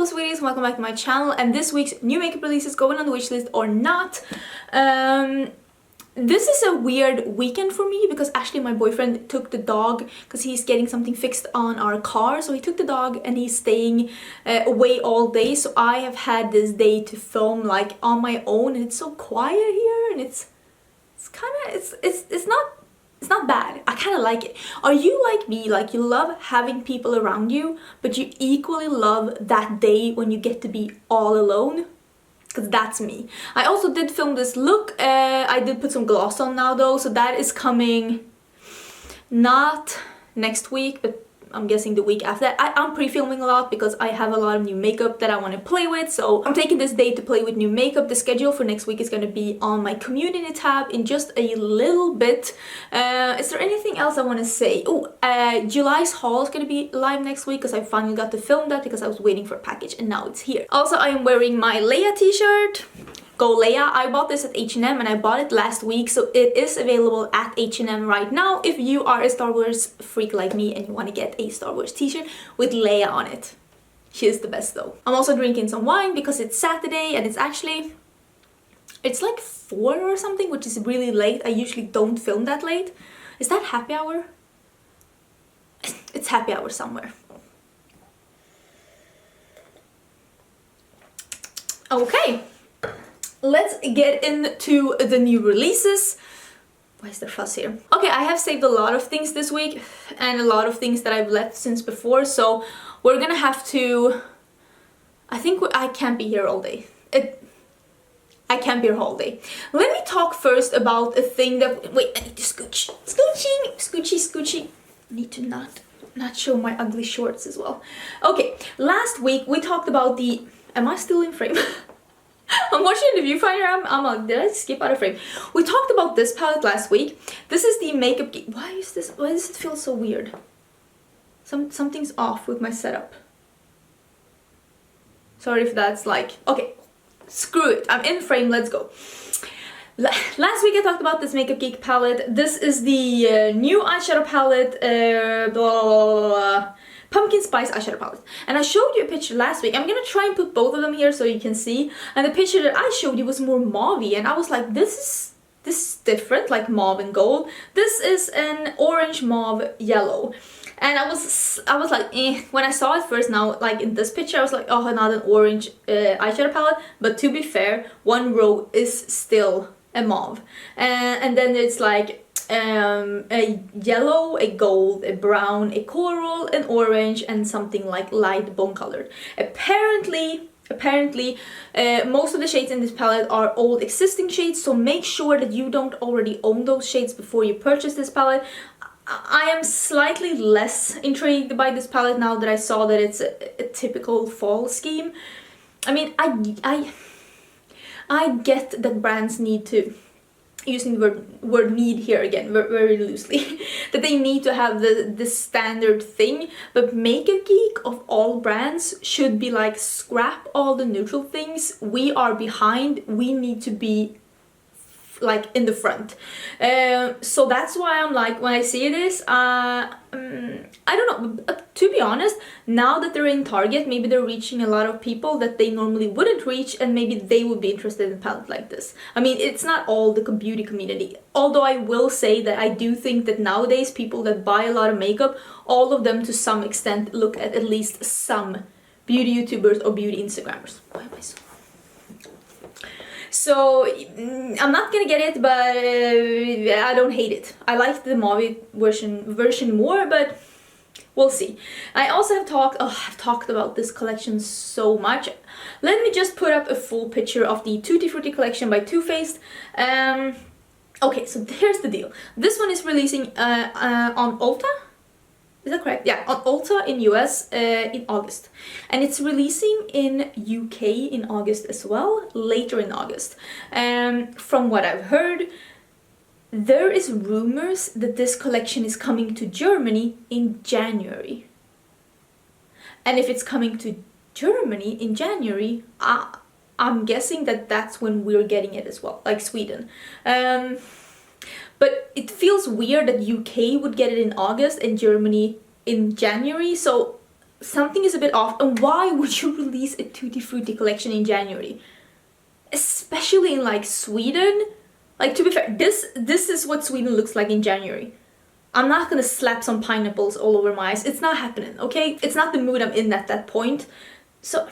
Hello sweeties, welcome back to my channel, and this week's new makeup release is going on the wish list or not. This is a weird weekend for me because actually my boyfriend took the dog because he's getting something fixed on our car, so he took the dog and he's staying away all day, so I have had this day to film like on my own, and it's so quiet here, and it's not bad. I kind of like it. Are you like me, like you love having people around you, but you equally love that day when you get to be all alone? Because that's me. I also did film this look. I did put some gloss on now though, so that is coming not next week, but I'm guessing the week after that. I'm pre-filming a lot because I have a lot of new makeup that I want to play with, so I'm taking this day to play with new makeup. The schedule for next week is going to be on my community tab in just a little bit. Is there anything else I want to say? Oh, July's haul is going to be live next week because I finally got to film that because I was waiting for a package and now it's here. Also, I am wearing my Leia t-shirt. Go Leia. I bought this at H&M and I bought it last week, so it is available at H&M right now if you are a Star Wars freak like me and you want to get a Star Wars t-shirt with Leia on it. She is the best though. I'm also drinking some wine because it's Saturday and it's like 4 or something, which is really late. I usually don't film that late. Is that happy hour? It's happy hour somewhere. Okay. Let's get into the new releases. Why is there fuss here? Okay, I have saved a lot of things this week and a lot of things that I've left since before, so we're gonna have to... I can't be here all day. I can't be here all day. Let me talk first about a thing that... Wait, I need to scooch. Scoochie. I need to not show my ugly shorts as well. Okay, last week we talked about the... Am I still in frame? I'm watching the viewfinder. I'm like, did I skip out of frame? We talked about this palette last week. This is the Makeup Geek. Why does it feel so weird? Something's off with my setup. Sorry if that's like... Okay, screw it. I'm in frame. Let's go. Last week I talked about this Makeup Geek palette. This is the new eyeshadow palette. Pumpkin Spice eyeshadow palette, and I showed you a picture last week. I'm gonna try and put both of them here so you can see, and the picture that I showed you was more mauvey, and I was like, this is different, like mauve and gold. This is an orange mauve yellow, and I was like, eh. When I saw it first now, like in this picture, I was like, oh, not an orange eyeshadow palette, but to be fair, one row is still a mauve, and then it's like a yellow, a gold, a brown, a coral, an orange, and something like light bone colored. Apparently most of the shades in this palette are old existing shades, so make sure that you don't already own those shades before you purchase this palette. I am slightly less intrigued by this palette now that I saw that it's a typical fall scheme. I mean, I get that brands need to, using the word need here again very loosely, that they need to have the standard thing, but Makeup Geek of all brands should be like, scrap all the neutral things, we are behind, we need to be like in the front. So that's why I'm like, when I see this, I don't know, to be honest, now that they're in Target, maybe they're reaching a lot of people that they normally wouldn't reach, and maybe they would be interested in a palette like this. I mean, it's not all the beauty community, although I will say that I do think that nowadays people that buy a lot of makeup, all of them to some extent look at least some beauty YouTubers or beauty Instagrammers. Why am I so... So I'm not gonna get it, but I don't hate it. I like the mauve version more, but we'll see. I also have I've talked about this collection so much. Let me just put up a full picture of the Tutti Frutti Collection by Too Faced. Okay, so here's the deal. This one is releasing on Ulta. Is that correct? Yeah, on Ulta in US in August. And it's releasing in UK in August as well, later in August. From what I've heard, there is rumors that this collection is coming to Germany in January. And if it's coming to Germany in January, I'm guessing that that's when we're getting it as well, like Sweden. But it feels weird that UK would get it in August and Germany in January, so something is a bit off. And why would you release a Tutti Frutti collection in January? Especially in like Sweden. Like, to be fair, this is what Sweden looks like in January. I'm not gonna slap some pineapples all over my eyes. It's not happening, okay? It's not the mood I'm in at that point. So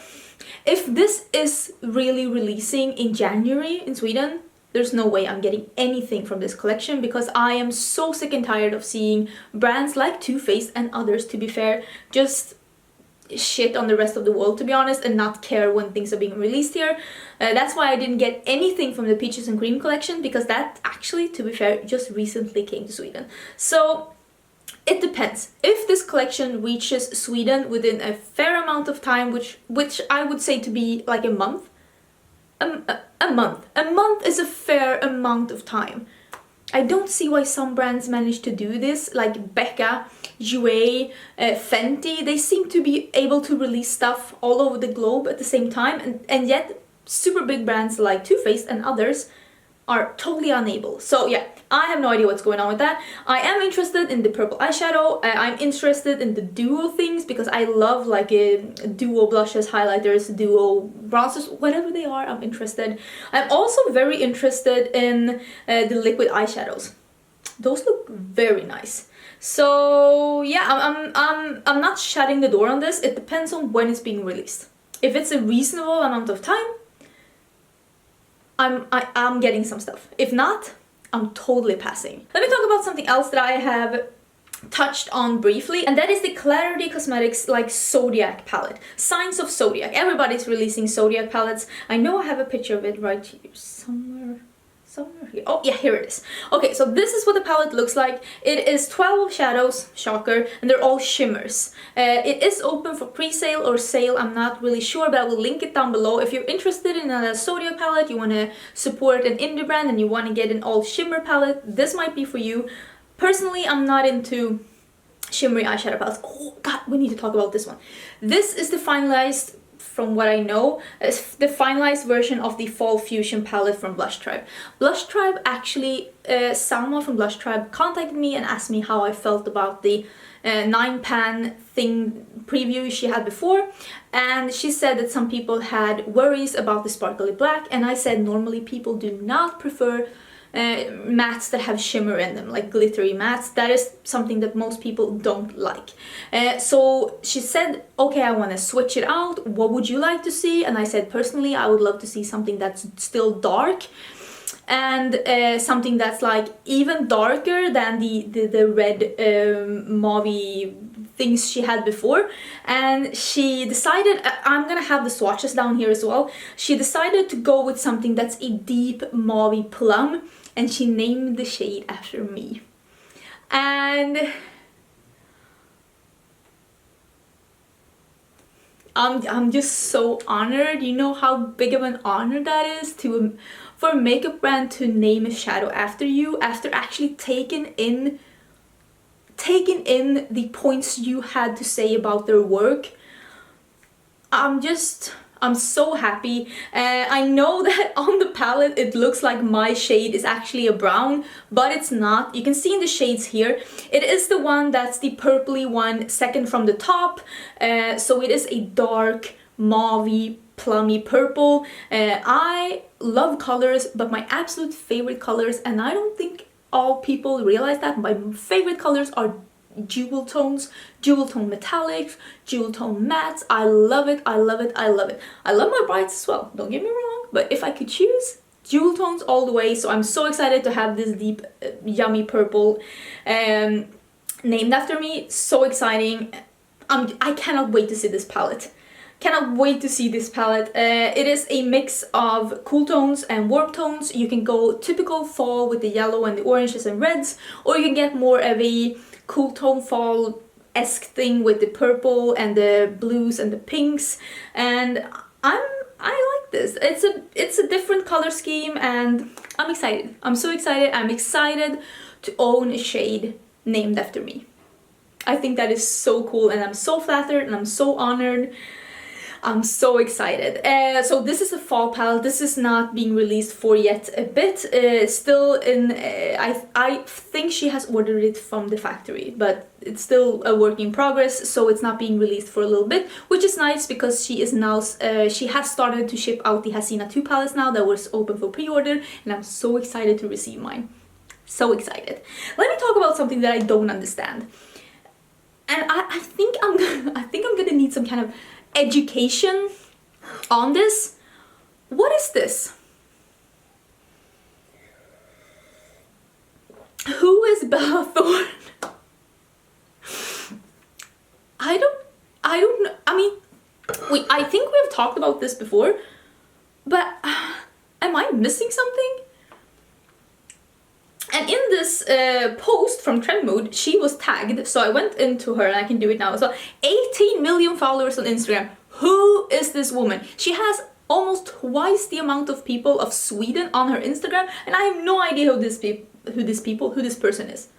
if this is really releasing in January in Sweden, there's no way I'm getting anything from this collection, because I am so sick and tired of seeing brands like Too Faced and others, to be fair, just shit on the rest of the world, to be honest, and not care when things are being released here. That's why I didn't get anything from the Peaches and Cream collection, because that actually, to be fair, just recently came to Sweden. So it depends. If this collection reaches Sweden within a fair amount of time, which I would say to be like a month. A month is a fair amount of time. I don't see why some brands manage to do this, like Becca, Jouer, Fenty. They seem to be able to release stuff all over the globe at the same time, and yet super big brands like Too Faced and others are totally unable. So yeah, I have no idea what's going on with that. I am interested in the purple eyeshadow. I'm interested in the duo things, because I love like duo blushes, highlighters, duo bronzers, whatever they are, I'm interested. I'm also very interested in the liquid eyeshadows. Those look very nice. So yeah, I'm not shutting the door on this. It depends on when it's being released. If it's a reasonable amount of time, I'm getting some stuff. If not, I'm totally passing. Let me talk about something else that I have touched on briefly, and that is the Klarity Cosmetics like Zodiac palette. Signs of Zodiac. Everybody's releasing Zodiac palettes. I know I have a picture of it right here somewhere here. Oh yeah, here it is. Okay, so this is what the palette looks like. It is 12 shadows, shocker, and they're all shimmers. It is open for pre-sale or sale, I'm not really sure, but I will link it down below. If you're interested in a Zodiac palette, you want to support an indie brand and you want to get an all shimmer palette, this might be for you. Personally, I'm not into shimmery eyeshadow palettes. Oh god, we need to talk about this one. This is the finalized, from what I know, is the finalized version of the Fall Fusion palette from Blush Tribe. Blush Tribe actually, someone from Blush Tribe contacted me and asked me how I felt about the 9-pan thing preview she had before, and she said that some people had worries about the sparkly black, and I said normally people do not prefer mattes that have shimmer in them, like glittery mattes. That is something that most people don't like. So she said, okay, I want to switch it out. What would you like to see? And I said, personally, I would love to see something that's still dark, and something that's like even darker than the red mauve things she had before. And she decided, I'm gonna have the swatches down here as well, she decided to go with something that's a deep mauve plum, and she named the shade after me. And I'm just so honored. You know how big of an honor that is for a makeup brand to name a shadow after you, after actually taking in the points you had to say about their work. I'm so happy. I know that on the palette it looks like my shade is actually a brown, but it's not. You can see in the shades here, it is the one that's the purpley one, second from the top. So it is a dark mauve plummy purple. I love colors, but my absolute favorite colors, and I don't think all people realize that, my favorite colors are jewel tones, jewel tone metallics, jewel tone mattes. I love it, I love it, I love it. I love my brights as well, don't get me wrong, but if I could choose, jewel tones all the way. So I'm so excited to have this deep yummy purple named after me. So exciting. I cannot wait to see this palette. Cannot wait to see this palette. It is a mix of cool tones and warm tones. You can go typical fall with the yellow and the oranges and reds, or you can get more of a cool tone fall-esque thing with the purple and the blues and the pinks. And I like this. It's a different color scheme, and I'm excited. I'm so excited. I'm excited to own a shade named after me. I think that is so cool, and I'm so flattered and I'm so honored. I'm so excited. So this is a fall palette. This is not being released for yet a bit. Still in, I think she has ordered it from the factory, but it's still a work in progress, so it's not being released for a little bit, which is nice because she is now, she has started to ship out the Hasina 2 palettes now that was open for pre-order, and I'm so excited to receive mine. So excited. Let me talk about something that I don't understand. And I think I'm gonna need some kind of education on this. What is this? Who is Bella Thorne? I don't know. I mean, I think we've talked about this before, but am I missing something? And in this post from Trend Mood, she was tagged, so I went into her and I can do it now. So 18 million followers on Instagram. Who is this woman? She has almost twice the amount of people of Sweden on her Instagram, and I have no idea who this person is.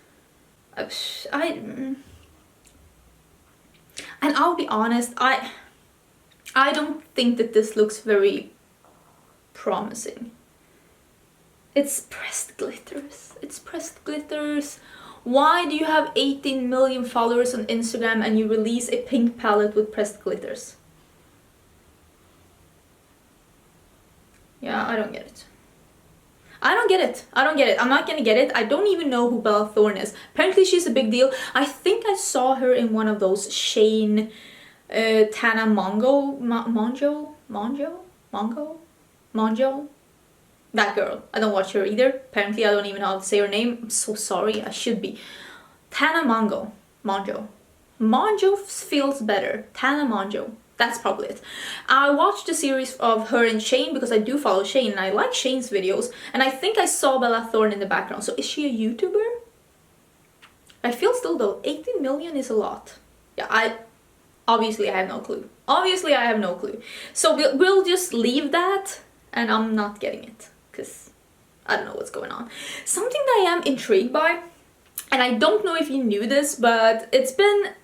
And I'll be honest, I don't think that this looks very promising. It's pressed glitters. It's pressed glitters. Why do you have 18 million followers on Instagram and you release a pink palette with pressed glitters? Yeah, I don't get it. I don't get it. I don't get it. I'm not gonna get it. I don't even know who Bella Thorne is. Apparently she's a big deal. I think I saw her in one of those Shane Tana Monjo. That girl. I don't watch her either. Apparently I don't even know how to say her name. I'm so sorry. I should be. Tana Monjo. Monjo feels better. Tana Monjo. That's probably it. I watched a series of her and Shane because I do follow Shane and I like Shane's videos. And I think I saw Bella Thorne in the background. So is she a YouTuber? I feel still though, 18 million is a lot. Yeah, obviously I have no clue. Obviously I have no clue. So we'll just leave that, and I'm not getting it because I don't know what's going on. Something that I am intrigued by, and I don't know if you knew this, but it's been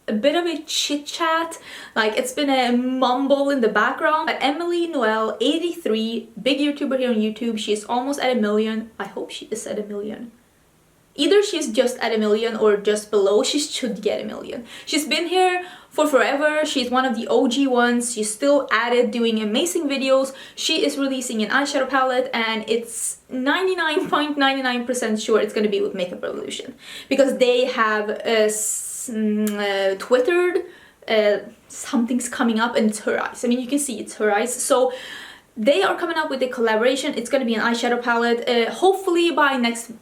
a bit of a chit chat, like it's been a mumble in the background. But Emily Noel 83, big YouTuber here on YouTube, she is almost at 1 million. I hope she is at 1 million. Either she's just at 1 million or just below. She should get 1 million. She's been here for forever. She's one of the OG ones. She's still at it, doing amazing videos. She is releasing an eyeshadow palette, and it's 99.99% sure it's going to be with Makeup Revolution, because they have twittered something's coming up, and it's her eyes. I mean, you can see it's her eyes. So they are coming up with a collaboration. It's going to be an eyeshadow palette. Hopefully by next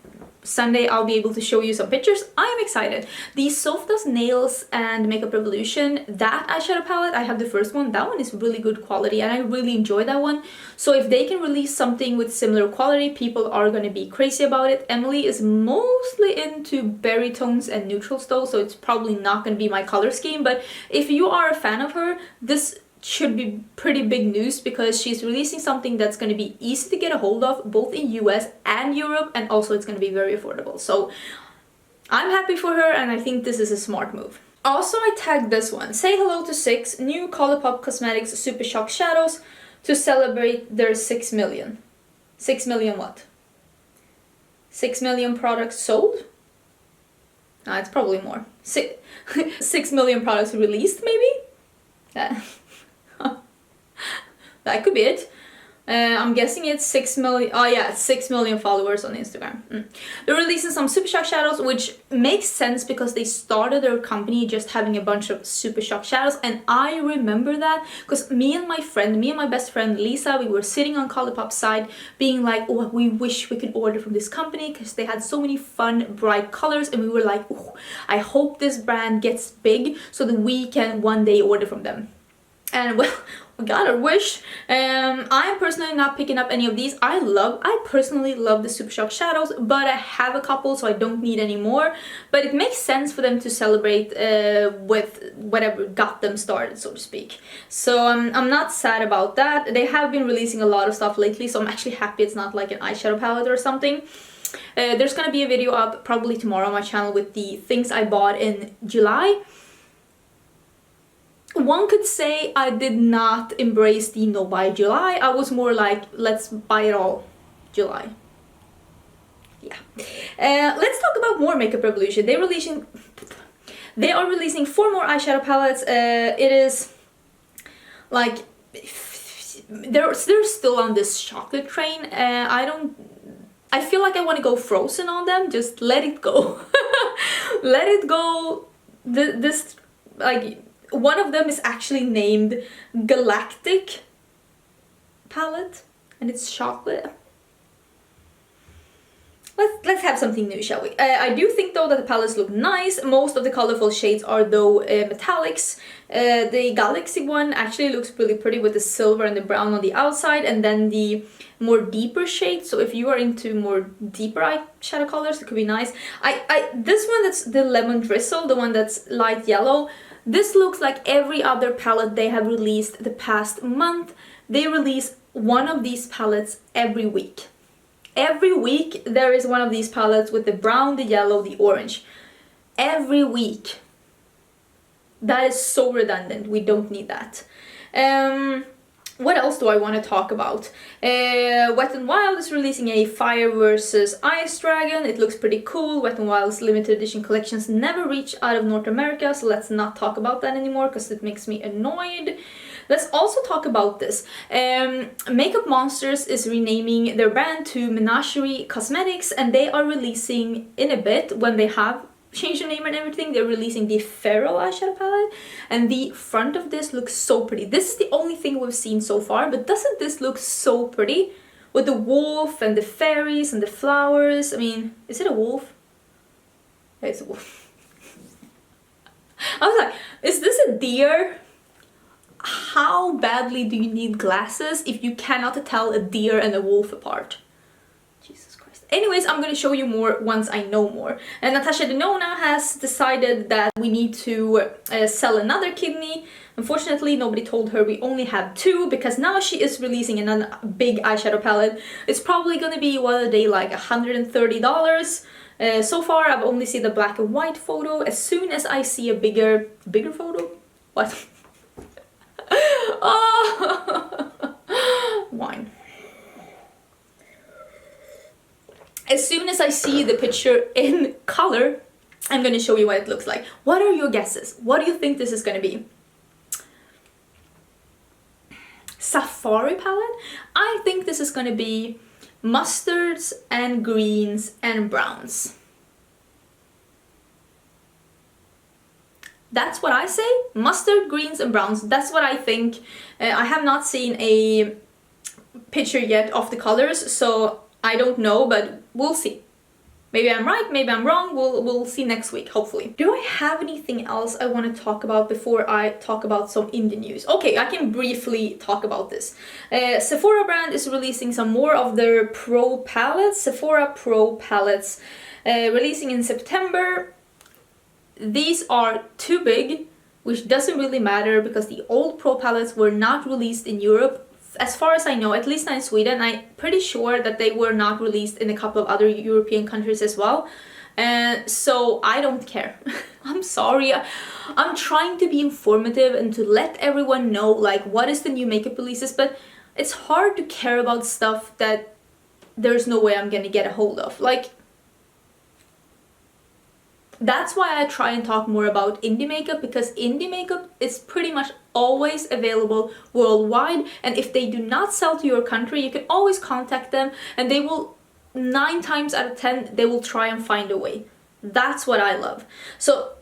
Sunday I'll be able to show you some pictures. I am excited. The Softa's Nails and Makeup Revolution, that eyeshadow palette, I have the first one. That one is really good quality and I really enjoy that one. So if they can release something with similar quality, people are going to be crazy about it. Emily is mostly into berry tones and neutrals though, so it's probably not going to be my color scheme. But if you are a fan of her, this should be pretty big news, because she's releasing something that's going to be easy to get a hold of both in US and Europe, and also it's going to be very affordable. So I'm happy for her, and I think this is a smart move. Also, I tagged this one. Say hello to 6 new Colourpop Cosmetics Super Shock Shadows to celebrate their 6 million. 6 million what? 6 million products sold? No, it's probably more. 6 million products released, maybe? That could be it. I'm guessing it's 6 million. Oh yeah, it's 6 million followers on Instagram. They're releasing some Super Shock shadows, which makes sense because they started their company just having a bunch of Super Shock shadows, and I remember that because me and my best friend Lisa, we were sitting on Colourpop's side being like, oh, we wish we could order from this company because they had so many fun bright colors, and we were like, oh, I hope this brand gets big so that we can one day order from them. And well, we got our wish. I'm personally not picking up any of these. I personally love the Super Shock shadows, but I have a couple, so I don't need any more. But it makes sense for them to celebrate with whatever got them started, so to speak. So I'm not sad about that. They have been releasing a lot of stuff lately, so I'm actually happy it's not like an eyeshadow palette or something. There's gonna be a video up probably tomorrow on my channel with the things I bought in July. one could say I did not embrace the no buy July. I was more like, let's buy it all July. Yeah. Let's talk about more Makeup Revolution. They are releasing 4 more eyeshadow palettes. It is like they're still on this chocolate train. I feel like I want to go frozen on them. Just let it go. Let it go. This like one of them is actually named Galactic Palette, and it's chocolate. Let's have something new, shall we? I do think though that the palettes look nice. Most of the colorful shades are though metallics. The Galaxy one actually looks really pretty with the silver and the brown on the outside, and then the more deeper shades. So if you are into more deeper eyeshadow colors, it could be nice. This one that's the Lemon Drizzle, the one that's light yellow, this looks like every other palette they have released the past month. They release one of these palettes every week. Every week there is one of these palettes with the brown, the yellow, the orange. Every week. That is so redundant. We don't need that. What else do I want to talk about? Wet n Wild is releasing a Fire vs Ice Dragon. It looks pretty cool. Wet n Wild's limited edition collections never reach out of North America, so let's not talk about that anymore because it makes me annoyed. Let's also talk about this. Makeup Monsters is renaming their brand to Menagerie Cosmetics, and they are releasing in a bit, when they have changed the name and everything, they're releasing the Feral eyeshadow palette, and the front of this looks so pretty. This is the only thing we've seen so far, but doesn't this look so pretty? With the wolf and the fairies and the flowers. I mean, is it a wolf? Yeah, it's a wolf. I was like, is this a deer? How badly do you need glasses if you cannot tell a deer and a wolf apart? Jesus Christ. Anyways, I'm gonna show you more once I know more. And Natasha Denona has decided that we need to sell another kidney. Unfortunately, nobody told her we only have 2, because now she is releasing another big eyeshadow palette. It's probably gonna be, what are they, like $130? So far, I've only seen the black and white photo. As soon as I see a bigger photo? What? Oh. Wine. As soon as I see the picture in color, I'm gonna show you what it looks like. What are your guesses? What do you think this is gonna be? Safari palette? I think this is gonna be mustards and greens and browns. That's what I say. Mustard, greens and browns. That's what I think. I have not seen a picture yet of the colors, so I don't know, but we'll see. Maybe I'm right, maybe I'm wrong. We'll see next week, hopefully. Do I have anything else I want to talk about before I talk about some indie news? Okay, I can briefly talk about this. Sephora brand is releasing some more of their Pro palettes. Sephora Pro palettes releasing in September. These are too big, which doesn't really matter because the old Pro palettes were not released in Europe. As far as I know, at least not in Sweden. I'm pretty sure that they were not released in a couple of other European countries as well. So I don't care. I'm sorry. I'm trying to be informative and to let everyone know like what is the new makeup releases, but it's hard to care about stuff that there's no way I'm gonna get a hold of. Like, that's why I try and talk more about indie makeup, because indie makeup is pretty much always available worldwide, and if they do not sell to your country, you can always contact them and they will, 9 times out of 10, they will try and find a way. That's what I love. So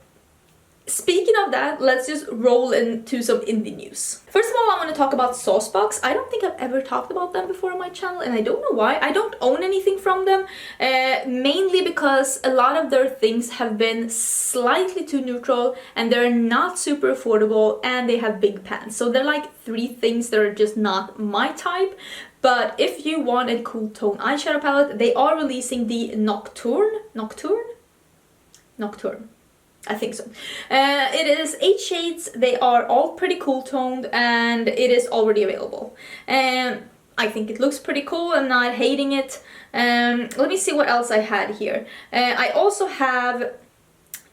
speaking of that, let's just roll into some indie news. First of all, I want to talk about Saucebox. I don't think I've ever talked about them before on my channel, and I don't know why. I don't own anything from them, mainly because a lot of their things have been slightly too neutral, and they're not super affordable, and they have big pans. So they're like 3 things that are just not my type. But if you want a cool tone eyeshadow palette, they are releasing the Nocturne. I think so. It is 8 shades. They are all pretty cool toned, and it is already available. I think it looks pretty cool. I'm not hating it. Let me see what else I had here. I also have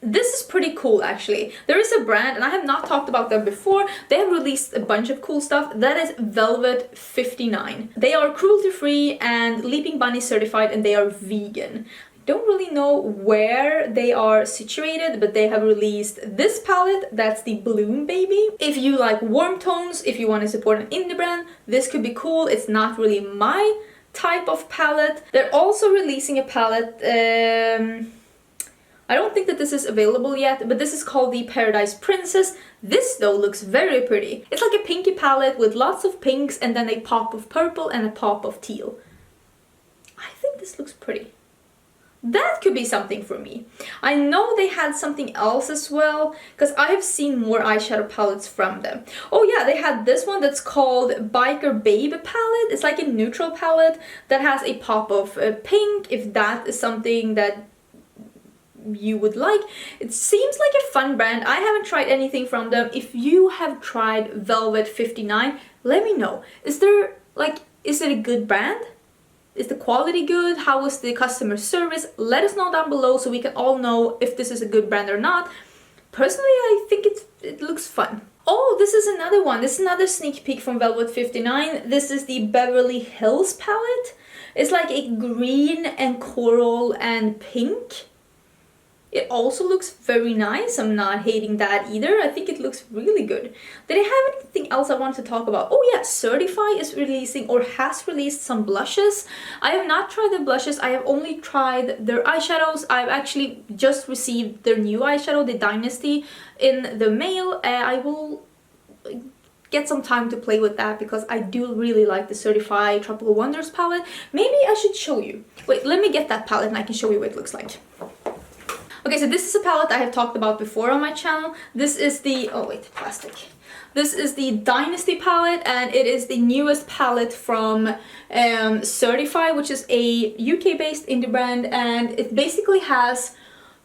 This is pretty cool actually. There is a brand, and I have not talked about them before. They have released a bunch of cool stuff. That is Velvet 59. They are cruelty free and Leaping Bunny certified, and they are vegan. Don't really know where they are situated, but they have released this palette. That's the Bloom Baby. If you like warm tones, if you want to support an indie brand, this could be cool. It's not really my type of palette. They're also releasing a palette, I don't think that this is available yet, but this is called the Paradise Princess. This though looks very pretty. It's like a pinky palette with lots of pinks and then a pop of purple and a pop of teal. I think this looks pretty. That could be something for me. I know they had something else as well, because I have seen more eyeshadow palettes from them. Oh yeah, they had this one that's called Biker Babe palette. It's like a neutral palette that has a pop of pink, if that is something that you would like. It seems like a fun brand. I haven't tried anything from them. If you have tried Velvet 59, let me know. Is it a good brand? Is the quality good? How was the customer service? Let us know down below so we can all know if this is a good brand or not. Personally, I think it looks fun. Oh, this is another one. This is another sneak peek from Velvet 59. This is the Beverly Hills palette. It's like a green and coral and pink. It also looks very nice. I'm not hating that either. I think it looks really good. Did I have anything else I wanted to talk about? Oh yeah, Certify is releasing or has released some blushes. I have not tried the blushes. I have only tried their eyeshadows. I've actually just received their new eyeshadow, the Dynasty, in the mail. I will get some time to play with that because I do really like the Certify Tropical Wonders palette. Maybe I should show you. Wait, let me get that palette and I can show you what it looks like. Okay, so this is a palette I have talked about before on my channel. This is the, oh wait, plastic. This is the Dynasty palette, and it is the newest palette from Certify, which is a UK-based indie brand, and it basically has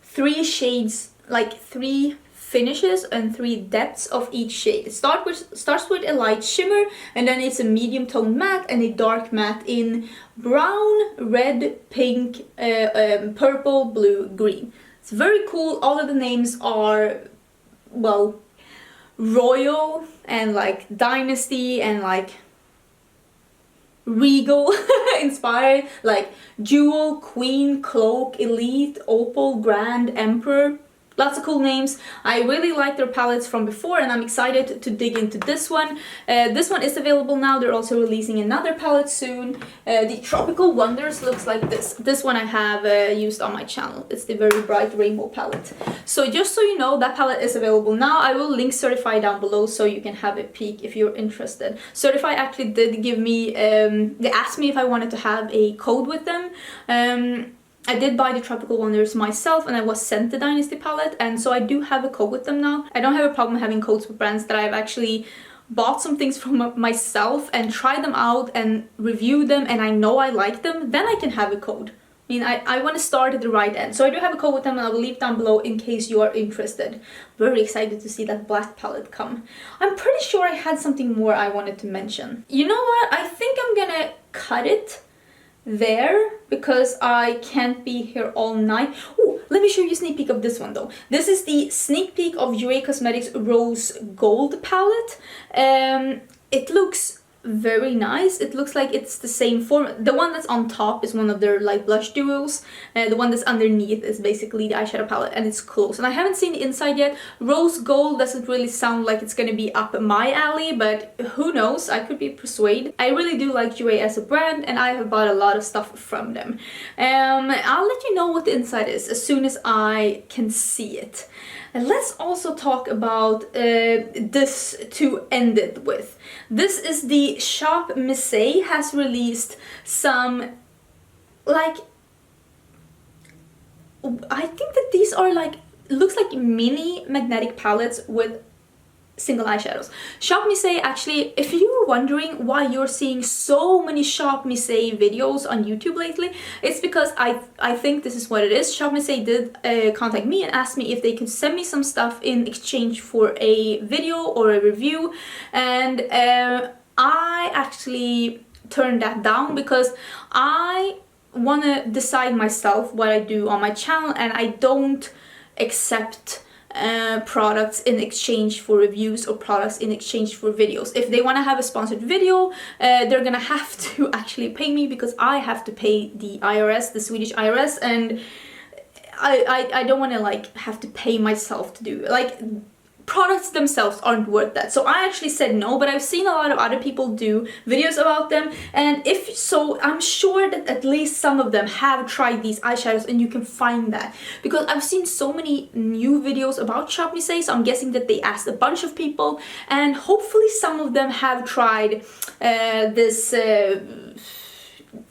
3 shades, like 3 finishes and 3 depths of each shade. It starts with a light shimmer, and then it's a medium tone matte and a dark matte in brown, red, pink, purple, blue, green. It's very cool. All of the names are, well, royal and like dynasty and like regal inspired, like jewel, queen, cloak, elite, opal, grand, emperor. Lots of cool names. I really like their palettes from before, and I'm excited to dig into this one. This one is available now. They're also releasing another palette soon. The Tropical Wonders looks like this. This one I have used on my channel. It's the very bright rainbow palette. So just so you know, that palette is available now. I will link Certify down below so you can have a peek if you're interested. Certify actually did give me, they asked me if I wanted to have a code with them. I did buy the Tropical Wonders myself, and I was sent the Dynasty palette, and so I do have a code with them now. I don't have a problem having codes with brands that I've actually bought some things from myself and tried them out and reviewed them, and I know I like them. Then I can have a code. I mean, I want to start at the right end. So I do have a code with them, and I will leave down below in case you are interested. Very excited to see that black palette come. I'm pretty sure I had something more I wanted to mention. You know what? I think I'm gonna cut it there because I can't be here all night. Oh, let me show you a sneak peek of this one though. This is the sneak peek of UA Cosmetics Rose Gold palette. It looks very nice. It looks like it's the same form. The one that's on top is one of their like blush duos. The one that's underneath is basically the eyeshadow palette, and it's close. And I haven't seen the inside yet. Rose Gold doesn't really sound like it's gonna be up my alley, but who knows? I could be persuaded. I really do like UA as a brand, and I have bought a lot of stuff from them. I'll let you know what the inside is as soon as I can see it. And let's also talk about this to end it with. This is the Shop Missy has released some, like, I think that these are like, looks like mini magnetic palettes with single eyeshadows. Shop Missy, actually, if you were wondering why you're seeing so many Shop Missy videos on YouTube lately, it's because I think this is what it is. Shop Missy did contact me and asked me if they could send me some stuff in exchange for a video or a review, and I actually turned that down because I want to decide myself what I do on my channel, and I don't accept products in exchange for reviews or products in exchange for videos. If they want to have a sponsored video, they're gonna have to actually pay me, because I have to pay the IRS, the Swedish IRS, and I don't want to like have to pay myself to do like products themselves aren't worth that. So I actually said no, but I've seen a lot of other people do videos about them, and if so, I'm sure that at least some of them have tried these eyeshadows, and you can find that, because I've seen so many new videos about Shop Me Say, so I'm guessing that they asked a bunch of people, and hopefully some of them have tried this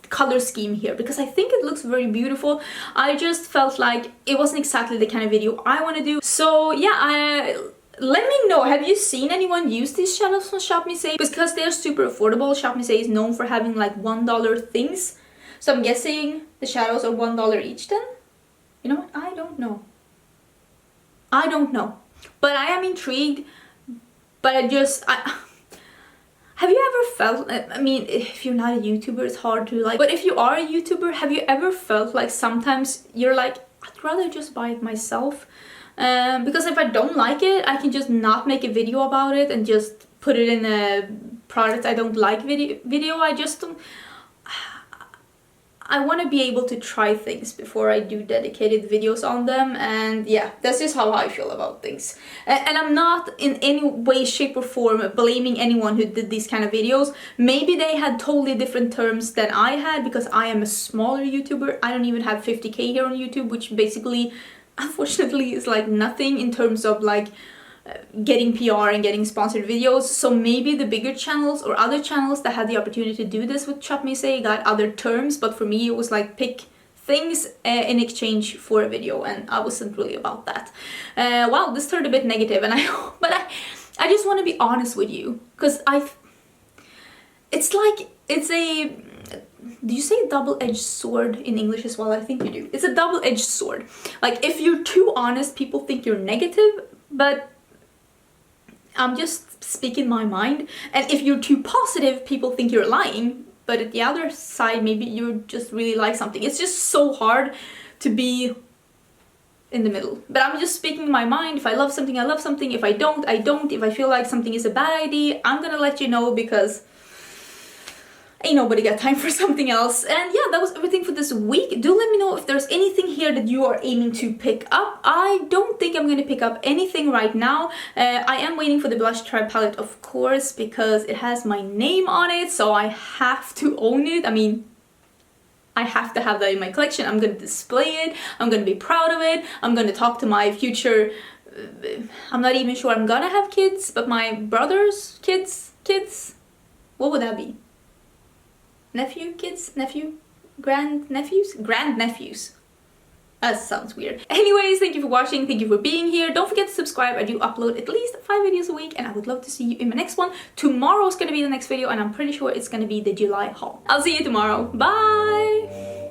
color scheme here, because I think it looks very beautiful. I just felt like it wasn't exactly the kind of video I want to do. So yeah, let me know, have you seen anyone use these shadows from Shop Me Say? Because they're super affordable. Shop Me Say is known for having like $1 things. So I'm guessing the shadows are $1 each then? You know what? I don't know. I don't know. But I am intrigued. But have you ever felt, I mean, if you're not a YouTuber, it's hard to like, but if you are a YouTuber, have you ever felt like sometimes you're like, I'd rather just buy it myself? Because if I don't like it, I can just not make a video about it and just put it in a product I don't like video. I just don't, I want to be able to try things before I do dedicated videos on them, and yeah, that's just how I feel about things. And I'm not in any way, shape or form blaming anyone who did these kind of videos. Maybe they had totally different terms than I had, because I am a smaller YouTuber. I don't even have 50k here on YouTube, which basically, unfortunately, is like nothing in terms of like getting PR and getting sponsored videos. So maybe the bigger channels or other channels that had the opportunity to do this with Shop Me Say got other terms, but for me it was like pick things in exchange for a video, and I wasn't really about that. Wow, this turned a bit negative, and I just want to be honest with you, because it's like, it's a, do you say double-edged sword in English as well? I think you do. It's a double-edged sword. Like, if you're too honest, people think you're negative, but I'm just speaking my mind. And if you're too positive, people think you're lying, but at the other side, maybe you just really like something. It's just so hard to be in the middle. But I'm just speaking my mind. If I love something, I love something. If I don't, I don't. If I feel like something is a bad idea, I'm gonna let you know, because ain't nobody got time for something else. And yeah, that was everything for this week. Do let me know if there's anything here that you are aiming to pick up. I don't think I'm gonna pick up anything right now. I am waiting for the blush palette, of course, because it has my name on it, so I have to own it. I mean, I have to have that in my collection. I'm gonna display it. I'm gonna be proud of it. I'm gonna talk to my future, I'm not even sure I'm gonna have kids, but my brother's kids, what would that be? Nephew, kids, nephew, grandnephews? Grandnephews. That sounds weird. Anyways, thank you for watching, thank you for being here. Don't forget to subscribe. I do upload at least 5 videos a week, and I would love to see you in my next one. Tomorrow's gonna be the next video, and I'm pretty sure it's gonna be the July haul. I'll see you tomorrow. Bye!